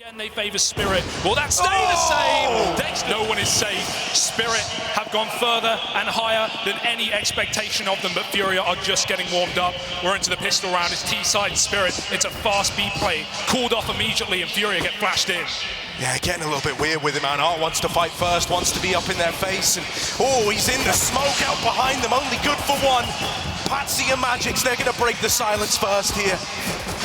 Again, they favor Spirit. Will that stay the same? No one is safe. Spirit have gone further and higher than any expectation of them, but FURIA are just getting warmed up. We're into the pistol round. It's T-side Spirit. It's a fast B play. Called off immediately, and FURIA get flashed in. Yeah, getting a little bit weird with him, man. Art wants to fight first, wants to be up in their face, and he's in the smoke out behind them, only good for one. Patsy and Magisk, they're gonna break the silence first here.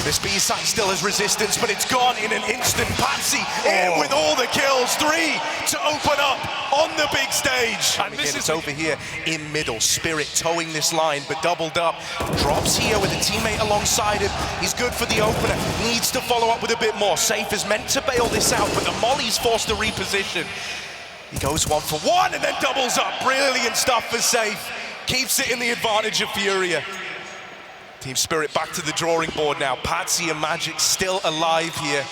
This B-side still has resistance, but it's gone in an instant. Patsy in with all the kills. 3 to open up on the big stage. And again, it's over here in middle. Spirit towing this line, but doubled up. Drops here with a teammate alongside him. He's good for the opener. Needs to follow up with a bit more. Safe is meant to bail this out, but the Molly's forced to reposition. He goes 1 for 1 and then doubles up. Brilliant stuff for Safe. Keeps it in the advantage of FURIA. Team Spirit back to the drawing board now. Patsy and Magisk still alive here.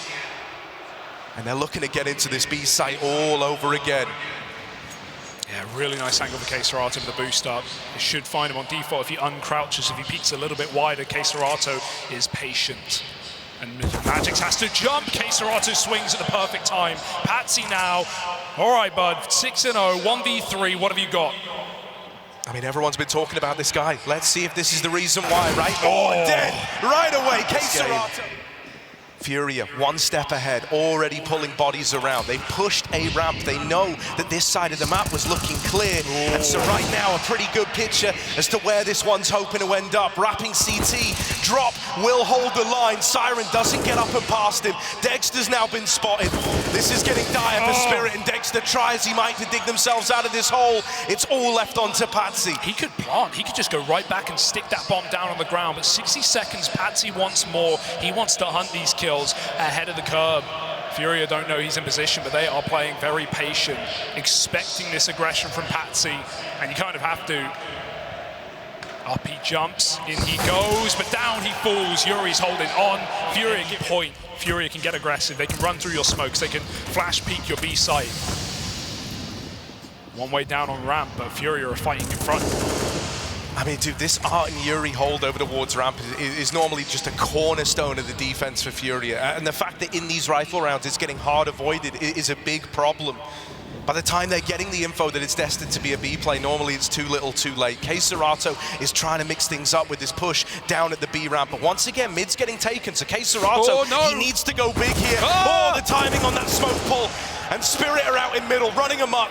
And they're looking to get into this B site all over again. Yeah, really nice angle for KSerato with the boost up. It should find him on default if he uncrouches, if he peeks a little bit wider. KSerato is patient. And Magisk has to jump. KSerato swings at the perfect time. Patsy now. All right, bud. 6-0, 1v3. What have you got? I mean, everyone's been talking about this guy. Let's see if this is the reason why, right? Dead right away, KSerato. FURIA 1 step ahead, already pulling bodies around. They pushed a ramp. They know that this side of the map was looking clear. And so right now, a pretty good picture as to where this one's hoping to end up. Wrapping CT, drop will hold the line. Siren doesn't get up and past him. Dexter's now been spotted. This is getting dire for Spirit, and Dexter tries he might to dig themselves out of this hole. It's all left onto Patsy. He could plant. He could just go right back and stick that bomb down on the ground. But 60 seconds, Patsy wants more. He wants to hunt these kills ahead of the curb. FURIA don't know he's in position, but they are playing very patient, expecting this aggression from Patsy, and you kind of have to. Up he jumps, in he goes, but down he falls. Yuri's holding on. FURIA get point. FURIA can get aggressive. They can run through your smokes. They can flash peek your B site. One way down on ramp, but FURIA are fighting in front. I mean, dude, this Art and Yuri hold over towards ramp is normally just a cornerstone of the defense for FURIA. And the fact that in these rifle rounds it's getting hard avoided is a big problem. By the time they're getting the info that it's destined to be a B play, normally it's too little too late. KSerato is trying to mix things up with this push down at the B ramp. But once again, mid's getting taken. So KSerato, he needs to go big here. The timing on that smoke pull. And Spirit are out in middle, running amok.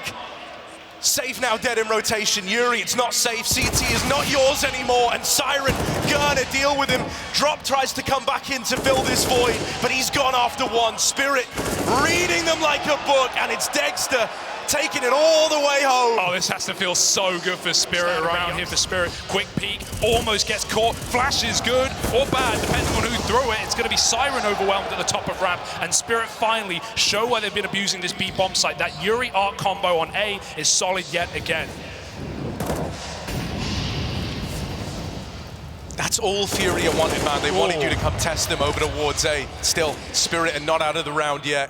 Safe now dead in rotation. Yuri, it's not safe. CT is not yours anymore. And Siren gonna deal with him. Drop tries to come back in to fill this void, but he's gone after 1. Spirit reading them like a book, and it's Dexter taking it all the way home. Oh, this has to feel so good for Spirit around here for Spirit. Quick peek, almost gets caught. Flash is good or bad, depending on who threw it. It's going to be Siren overwhelmed at the top of ramp, and Spirit finally show why they've been abusing this B bomb site. That Yuri Art combo on A is solid yet again. That's all FURIA wanted, man. They wanted you to come test them over towards A. Still, Spirit are not out of the round yet.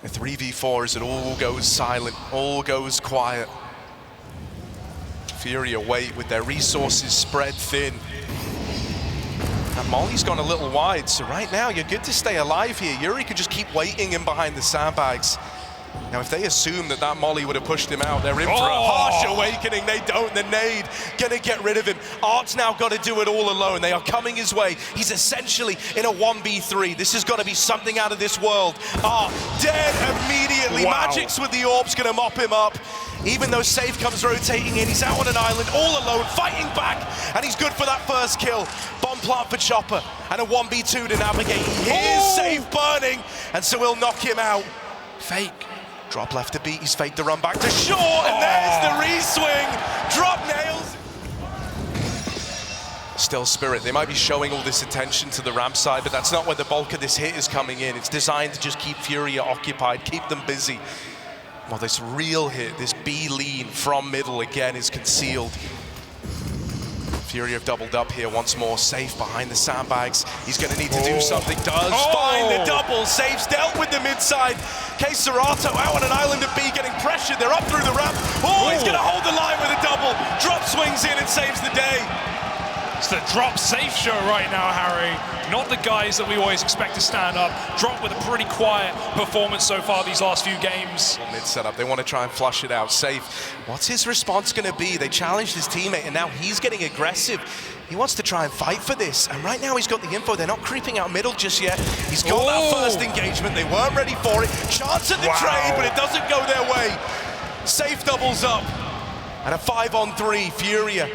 A 3v4 as it all goes silent, all goes quiet. FURIA wait with their resources spread thin. And Molly's gone a little wide, so right now you're good to stay alive here. Yuri could just keep waiting in behind the sandbags. Now, if they assume that that Molly would have pushed him out, they're in for a harsh awakening. They don't. The nade gonna get rid of him. Art's now got to do it all alone. They are coming his way. He's essentially in a 1v3. This has got to be something out of this world. Art dead immediately. Magic's with the orbs gonna mop him up. Even though Safe comes rotating in, he's out on an island all alone, fighting back, and he's good for that first kill. Bomb plant for Chopper, and a 1v2 to navigate. He hears Safe burning, and so he'll knock him out. Fake. Drop left to beat, he's faked the run back to short, and there's the re-swing. Drop nails. Still Spirit, they might be showing all this attention to the ramp side, but that's not where the bulk of this hit is coming in. It's designed to just keep FURIA occupied, keep them busy. Well, this real hit, this B lean from middle again is concealed. FURIA have doubled up here once more. Safe behind the sandbags. He's going to need to do something. Does find the double. Safe's dealt with the mid side. KSerato out on an island of B getting pressured. They're up through the ramp. He's going to hold the line with a double. Drop swings in and saves the day. It's the drop safe show right now, Harry. Not the guys that we always expect to stand up. Drop with a pretty quiet performance so far these last few games. Mid setup, they want to try and flush it out. Safe. What's his response going to be? They challenged his teammate, and now he's getting aggressive. He wants to try and fight for this, and right now he's got the info. They're not creeping out middle just yet. He's got that first engagement. They weren't ready for it. Chance at the trade, but it doesn't go their way. Safe doubles up, and a 5-on-3, FURIA.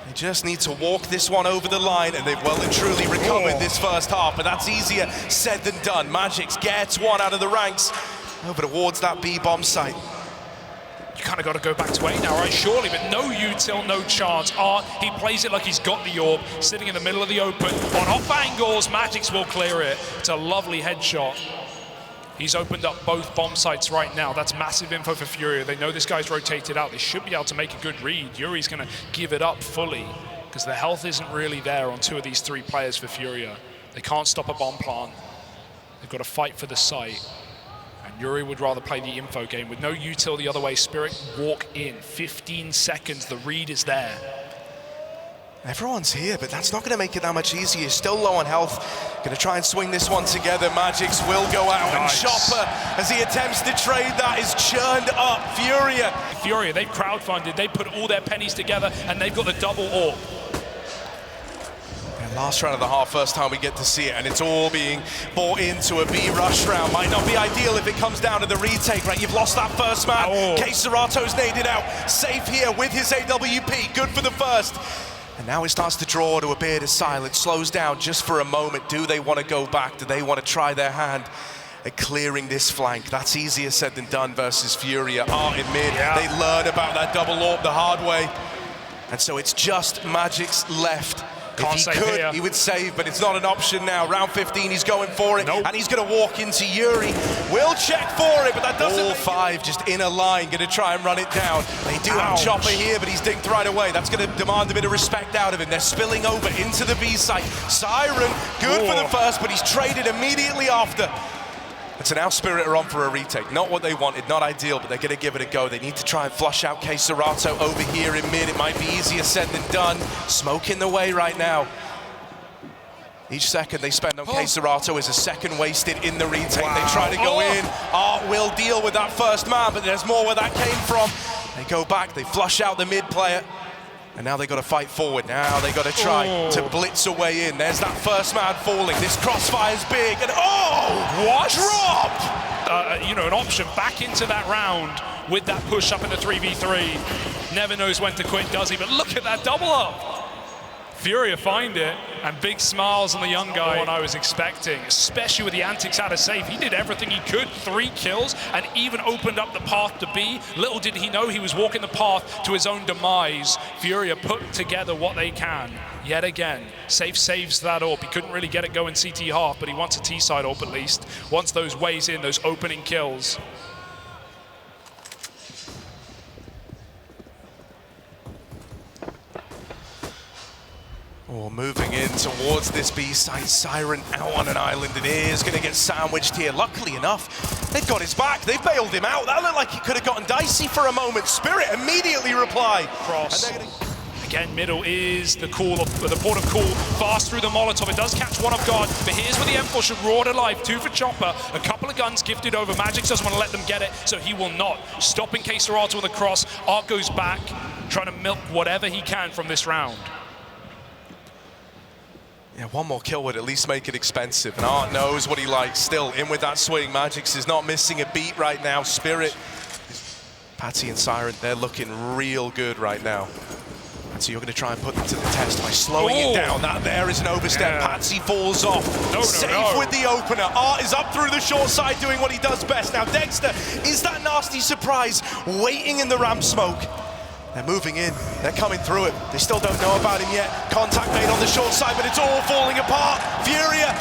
They just need to walk this one over the line, and they've well and truly recovered this first half, but that's easier said than done. Magisk gets one out of the ranks over towards that B-bomb site. You kind of got to go back to A now, right? Surely, but no util, no chance. He plays it like he's got the orb, sitting in the middle of the open. On off angles, Magisk will clear it. It's a lovely headshot. He's opened up both bomb sites right now. That's massive info for FURIA. They know this guy's rotated out. They should be able to make a good read. Yuri's going to give it up fully because the health isn't really there on two of these three players for FURIA. They can't stop a bomb plant. They've got to fight for the site. And Yuri would rather play the info game with no util the other way. Spirit walk in, 15 seconds, the read is there. Everyone's here, but that's not going to make it that much easier. Still low on health. Going to try and swing this one together. Magisk will go out, and Chopper, as he attempts to trade that, is churned up. FURIA, they've crowdfunded. They put all their pennies together, and they've got the double orb. Last round of the half, first time we get to see it, and it's all being bought into a B rush round. Might not be ideal if it comes down to the retake, right? You've lost that first man. KSerato's naded out. Safe here with his AWP. Good for the first. And now it starts to draw to a bit of silence. Slows down just for a moment. Do they want to go back? Do they want to try their hand at clearing this flank? That's easier said than done versus FURIA. Art in mid. They learn about that double orb the hard way. And so it's just Magisk's left. If he could, he would save, but it's not an option now. Round 15, he's going for it, and he's going to walk into Yuri. Will check for it, but that doesn't... All five just in a line, going to try and run it down. They do have Chopper here, but he's dinked right away. That's going to demand a bit of respect out of him. They're spilling over into the B site. Siren, good for the first, but he's traded immediately after. And so now Spirit are on for a retake. Not what they wanted, not ideal, but they're going to give it a go. They need to try and flush out KSerato over here in mid. It might be easier said than done. Smoke in the way right now. Each second they spend on KSerato is a second wasted in the retake. They try to go in. Art will deal with that first man, but there's more where that came from. They go back, they flush out the mid player. And now they got to fight forward. Now they got to try to blitz a way in. There's that first man falling. This crossfire's big, and drop! You know, an option back into that round with that push up in the 3v3. Never knows when to quit, does he? But look at that double up. FURIA find it, and big smiles on the young guy. What I was expecting, especially with the antics out of safe. He did everything he could, 3 kills, and even opened up the path to B. Little did he know he was walking the path to his own demise. FURIA put together what they can. Yet again, Safe saves that orb. He couldn't really get it going CT half, but he wants a T-side orb at least. Wants those ways in, those opening kills. Moving in towards this B site. Siren out on an island. It is going to get sandwiched here. Luckily enough, they've got his back. They've bailed him out. That looked like he could have gotten dicey for a moment. Spirit immediately reply. Cross. Again, middle is the call of the port of call. Fast through the Molotov. It does catch one off guard, but here's where the M4 should roar to life. 2 for Chopper. A couple of guns gifted over. Magisk doesn't want to let them get it, so he will not. Stopping KSerato with a cross. Art goes back, trying to milk whatever he can from this round. Yeah, one more kill would at least make it expensive, and Art knows what he likes. Still in with that swing. Magisk is not missing a beat right now. Spirit, Patsy and Siren, they're looking real good right now. And so you're going to try and put them to the test by slowing it down. That there is an overstep. Patsy falls off. Safe with the opener. Art is up through the short side doing what he does best. Now Dexter is that nasty surprise waiting in the ramp smoke. They're moving in, they're coming through it. They still don't know about him yet. Contact made on the short side, but it's all falling apart. FURIA,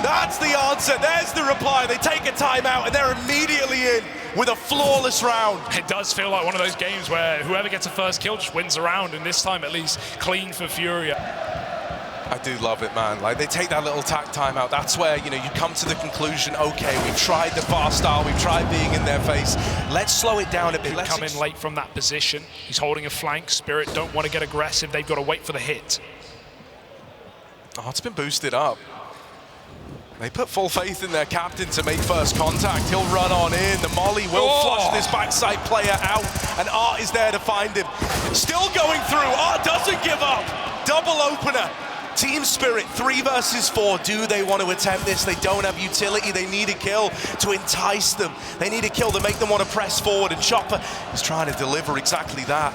that's the answer. There's the reply. They take a timeout, and they're immediately in with a flawless round. It does feel like one of those games where whoever gets a first kill just wins the round, and this time at least clean for FURIA. I do love it, man. Like, they take that little tack timeout. That's where, you know, you come to the conclusion, okay, we've tried the fast style, we've tried being in their face. Let's slow it down a bit. Let's come in late from that position. He's holding a flank. Spirit don't want to get aggressive. They've got to wait for the hit. Art's been boosted up. They put full faith in their captain to make first contact. He'll run on in. The molly will flush this backside player out, and Art is there to find him. Still going through. Art doesn't give up. Double opener. Team Spirit, 3 versus 4. Do they want to attempt this? They don't have utility. They need a kill to entice them. They need a kill to make them want to press forward, and Chopper is trying to deliver exactly that.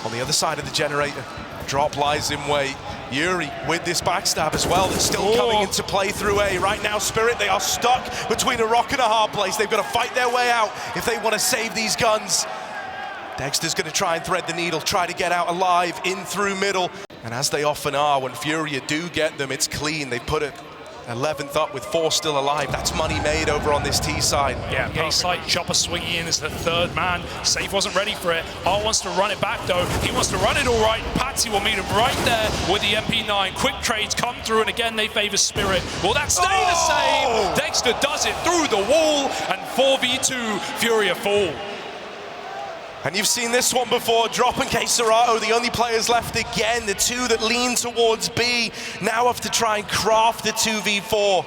On the other side of the generator, drop lies in wait. Yuri with this backstab as well, that's still coming into play through A. Right now, Spirit, they are stuck between a rock and a hard place. They've got to fight their way out if they want to save these guns. Dexter's going to try and thread the needle, try to get out alive, in through middle. And as they often are, when FURIA do get them, it's clean. They put it 11th up with 4 still alive. That's money made over on this T side. Yeah, A side, Chopper swinging in as the 3rd man. Safe wasn't ready for it. Art wants to run it back though. He wants to run it all right. patzy will meet him right there with the MP9. Quick trades come through, and again they favor Spirit. Will that stay the same? Dexter does it through the wall, and 4v2, FURIA fall. And you've seen this one before, Drop and Keserato, the only players left again, the 2 that lean towards B, now have to try and craft the 2v4.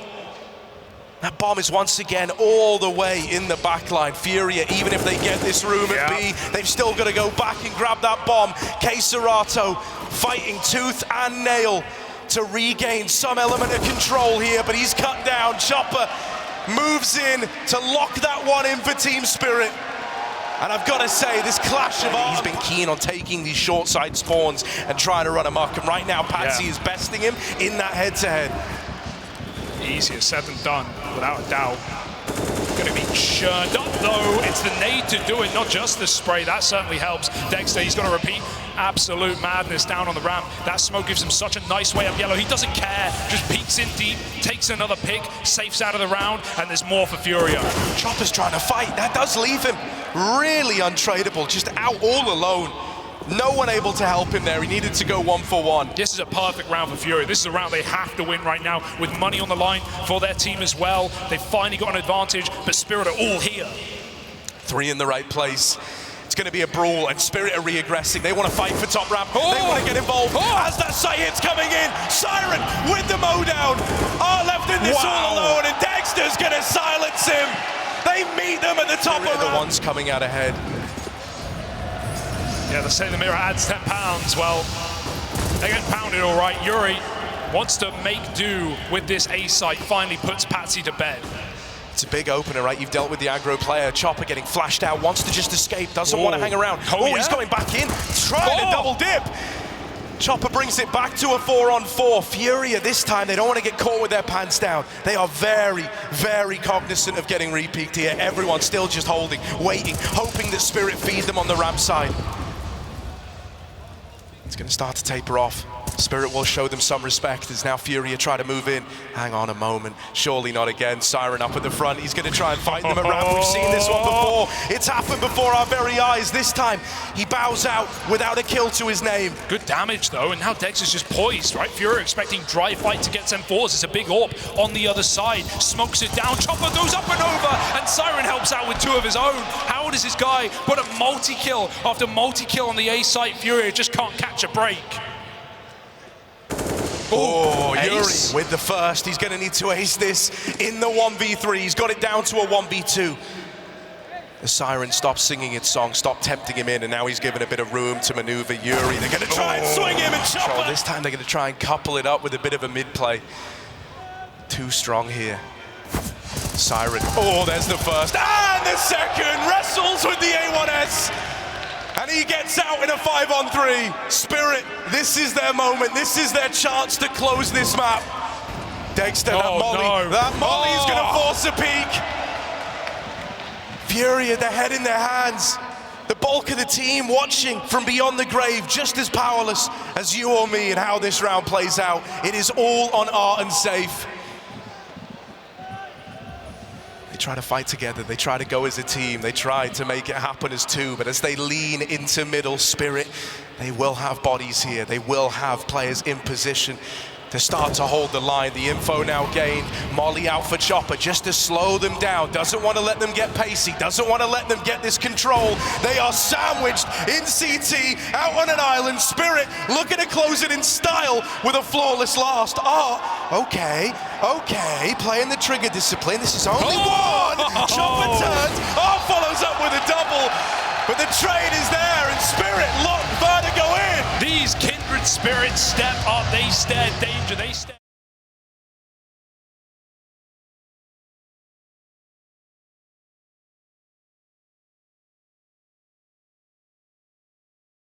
That bomb is once again all the way in the backline. FURIA, even if they get this room at B, they've still got to go back and grab that bomb. Keserato fighting tooth and nail to regain some element of control here, but he's cut down. Chopper moves in to lock that one in for Team Spirit. And I've got to say, this clash of Art, he's been keen on taking these short side spawns and trying to run amok. And right now, patzy is besting him in that head-to-head. Easier said than done, without a doubt. Going to be churned up, though. It's the nade to do it, not just the spray. That certainly helps. Dexter, he's going to repeat absolute madness down on the ramp. That smoke gives him such a nice way up yellow. He doesn't care. Just peeks in deep, takes another pick, safes out of the round, and there's more for FURIA. Chopper's trying to fight. That does leave him really untradeable, just out all alone. No one able to help him there. He needed to go 1-for-1. This is a perfect round for FURIA. This is a round they have to win right now, with money on the line for their team as well. They've finally got an advantage, but Spirit are all here. 3 in the right place. It's going to be a brawl, and Spirit are re-aggressing. They want to fight for top ramp. They want to get involved. As that sight hit's coming in, Siren with the mow down. Are left in this all alone, and Dexter's going to silence him. They meet them at the top of the ones coming out ahead. Yeah, they say the mirror adds 10 pounds. Well, they get pounded all right. Yuri wants to make do with this A site, finally puts patzy to bed. It's a big opener, right? You've dealt with the aggro player. Chopper getting flashed out, wants to just escape, doesn't want to hang around. He's going back in, trying to double dip. Chopper brings it back to a 4-on-4. FURIA this time, they don't want to get caught with their pants down. They are very, very cognizant of getting re-peaked here. Everyone's still just holding, waiting, hoping that Spirit feed them on the ramp side. It's going to start to taper off. Spirit will show them some respect as now FURIA try to move in. Hang on a moment, surely not again. Siren up at the front, he's going to try and fight them around. We've seen this one before. It's happened before our very eyes. This time, he bows out without a kill to his name. Good damage though, and now Dex is just poised, right? FURIA expecting dry fight to get some fours. It's a big AWP on the other side. Smokes it down, Chopper goes up and over, and Siren helps out with 2 of his own. How does this guy put a multi-kill after multi-kill on the A site? FURIA just can't catch a break. Yuri with the first. He's going to need to ace this in the 1v3. He's got it down to a 1v2. The Siren stopped singing its song, stopped tempting him in, and now he's given a bit of room to maneuver Yuri. They're going to try and swing him and Chopper. This time they're going to try and couple it up with a bit of a mid-play. Too strong here. Siren. There's the first. And the second. Wrestles with the A1S. And he gets out in a 5-on-3. Spirit, this is their moment. This is their chance to close this map. Dexter, that molly is going to force a peek. FURIA, their head in their hands. The bulk of the team watching from beyond the grave, just as powerless as you or me in how this round plays out. It is all on Art and Safe. They try to fight together, they try to go as a team, they try to make it happen as 2, but as they lean into middle, Spirit, they will have bodies here, they will have players in position. to start to hold the line. The info now gained. Molly out for Chopper just to slow them down. Doesn't want to let them get pacey. Doesn't want to let them get this control. They are sandwiched in CT, out on an island. Spirit looking to close it in style with a flawless last. Okay. Playing the trigger discipline. This is only one. Chopper turns. Follows up with a double. But the trade is there, and Spirit locked VERTIGO in. These kindred spirits step up. They stare danger. They stare.